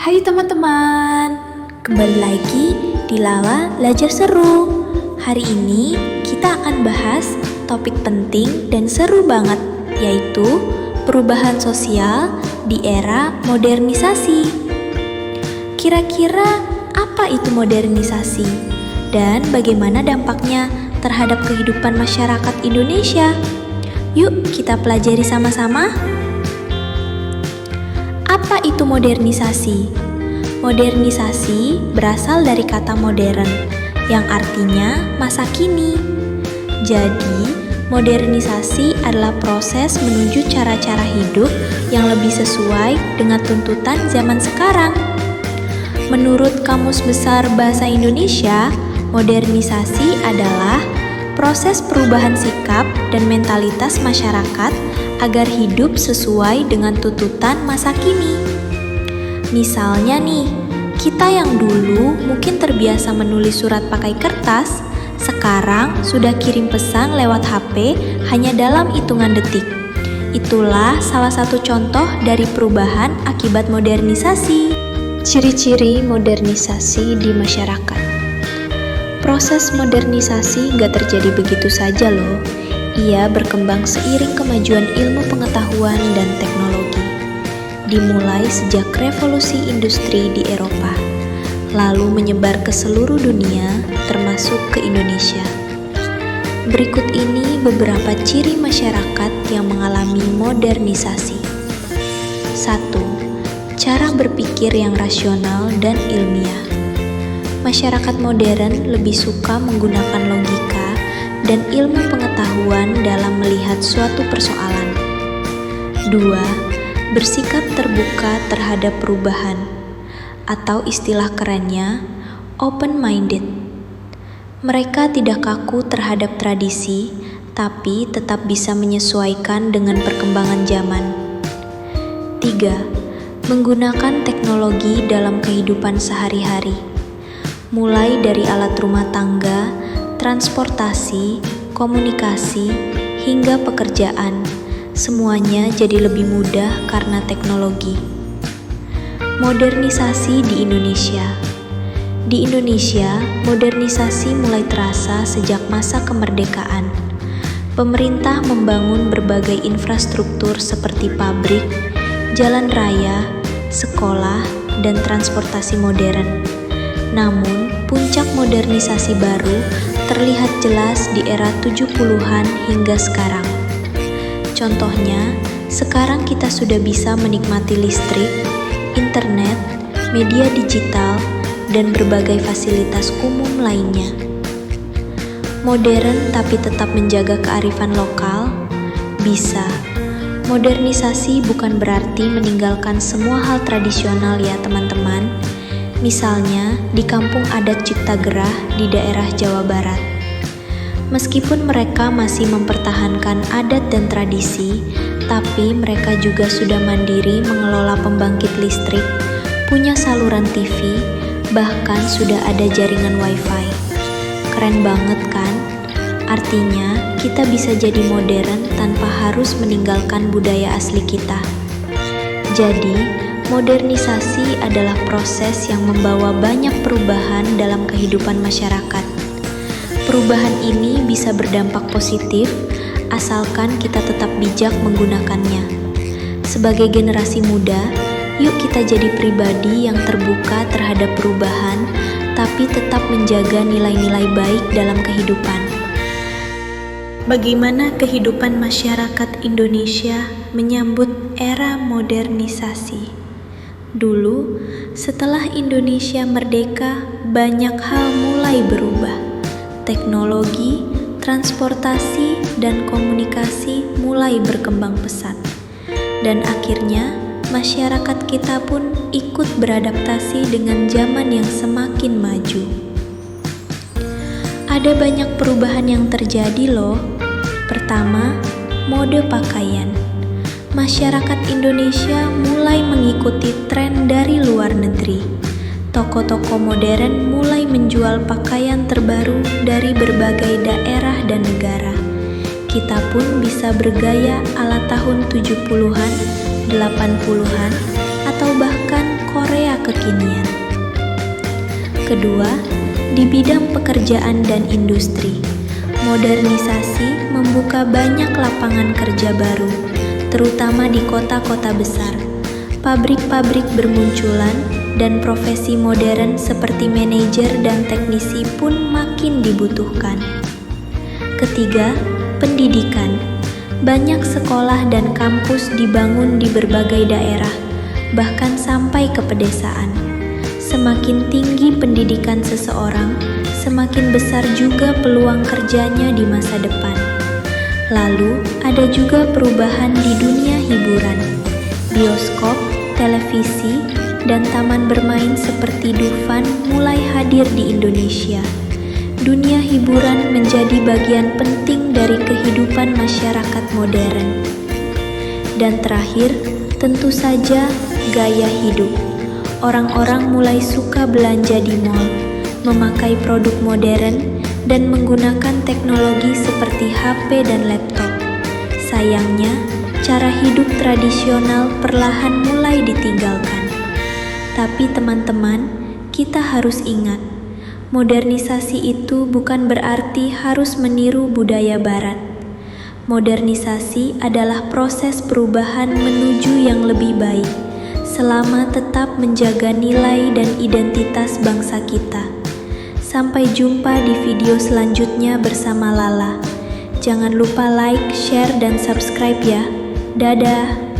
Hai teman-teman, kembali lagi di Lala Belajar Seru. Hari ini kita akan bahas topik penting dan seru banget, yaitu perubahan sosial di era modernisasi. Kira-kira apa itu modernisasi? Dan bagaimana dampaknya terhadap kehidupan masyarakat Indonesia? Yuk kita pelajari sama-sama. Apa itu modernisasi? Modernisasi berasal dari kata modern, yang artinya masa kini. Jadi, modernisasi adalah proses menuju cara-cara hidup yang lebih sesuai dengan tuntutan zaman sekarang. Menurut Kamus Besar Bahasa Indonesia, modernisasi adalah proses perubahan sikap dan mentalitas masyarakat agar hidup sesuai dengan tuntutan masa kini. Misalnya nih, kita yang dulu mungkin terbiasa menulis surat pakai kertas, sekarang sudah kirim pesan lewat HP hanya dalam hitungan detik. Itulah salah satu contoh dari perubahan akibat modernisasi. Ciri-ciri modernisasi di masyarakat. Proses modernisasi gak terjadi begitu saja loh. Ia berkembang seiring kemajuan ilmu pengetahuan dan teknologi. Dimulai sejak revolusi industri di Eropa, lalu menyebar ke seluruh dunia, termasuk ke Indonesia. Berikut ini beberapa ciri masyarakat yang mengalami modernisasi. 1. Cara berpikir yang rasional dan ilmiah. Masyarakat modern lebih suka menggunakan logika dan ilmu pengetahuan dalam melihat suatu persoalan. 2. Bersikap terbuka terhadap perubahan, atau istilah kerennya, open-minded. Mereka tidak kaku terhadap tradisi, tapi tetap bisa menyesuaikan dengan perkembangan zaman. 3. Menggunakan teknologi dalam kehidupan sehari-hari, mulai dari alat rumah tangga, transportasi, komunikasi, hingga pekerjaan, semuanya jadi lebih mudah karena teknologi. Modernisasi di Indonesia. Di Indonesia, modernisasi mulai terasa sejak masa kemerdekaan. Pemerintah membangun berbagai infrastruktur seperti pabrik, jalan raya, sekolah, dan transportasi modern. Namun, puncak modernisasi baru terlihat jelas di era 70-an hingga sekarang. Contohnya, sekarang kita sudah bisa menikmati listrik, internet, media digital, dan berbagai fasilitas umum lainnya. Modern tapi tetap menjaga kearifan lokal? Bisa. Modernisasi bukan berarti meninggalkan semua hal tradisional ya teman-teman. Misalnya, di kampung adat Ciptagerah di daerah Jawa Barat. Meskipun mereka masih mempertahankan adat dan tradisi, tapi mereka juga sudah mandiri mengelola pembangkit listrik, punya saluran TV, bahkan sudah ada jaringan Wi-Fi. Keren banget kan? Artinya, kita bisa jadi modern tanpa harus meninggalkan budaya asli kita. Jadi, modernisasi adalah proses yang membawa banyak perubahan dalam kehidupan masyarakat. Perubahan ini bisa berdampak positif, asalkan kita tetap bijak menggunakannya. Sebagai generasi muda, yuk kita jadi pribadi yang terbuka terhadap perubahan, tapi tetap menjaga nilai-nilai baik dalam kehidupan. Bagaimana kehidupan masyarakat Indonesia menyambut era modernisasi? Dulu, setelah Indonesia merdeka, banyak hal mulai berubah. Teknologi, transportasi, dan komunikasi mulai berkembang pesat. Dan akhirnya, masyarakat kita pun ikut beradaptasi dengan zaman yang semakin maju. Ada banyak perubahan yang terjadi loh. Pertama, mode pakaian. Masyarakat Indonesia mulai mengikuti tren dari luar negeri. Toko-toko modern mulai menjual pakaian terbaru dari berbagai daerah dan negara. Kita pun bisa bergaya ala tahun 70-an, 80-an, atau bahkan Korea kekinian. Kedua, di bidang pekerjaan dan industri, modernisasi membuka banyak lapangan kerja baru, terutama di kota-kota besar. Pabrik-pabrik bermunculan dan profesi modern seperti manajer dan teknisi pun makin dibutuhkan. Ketiga, pendidikan. Banyak sekolah dan kampus dibangun di berbagai daerah, bahkan sampai ke pedesaan. Semakin tinggi pendidikan seseorang, semakin besar juga peluang kerjanya di masa depan. Lalu, ada juga perubahan di dunia hiburan. Bioskop, televisi, dan taman bermain seperti Dufan mulai hadir di Indonesia. Dunia hiburan menjadi bagian penting dari kehidupan masyarakat modern. Dan terakhir, tentu saja gaya hidup. Orang-orang mulai suka belanja di mal, memakai produk modern, dan menggunakan teknologi seperti HP dan laptop. Sayangnya, cara hidup tradisional perlahan mulai ditinggalkan. Tapi teman-teman, kita harus ingat, modernisasi itu bukan berarti harus meniru budaya barat. Modernisasi adalah proses perubahan menuju yang lebih baik, selama tetap menjaga nilai dan identitas bangsa kita. Sampai jumpa di video selanjutnya bersama Lala. Jangan lupa like, share, dan subscribe ya. Dadah!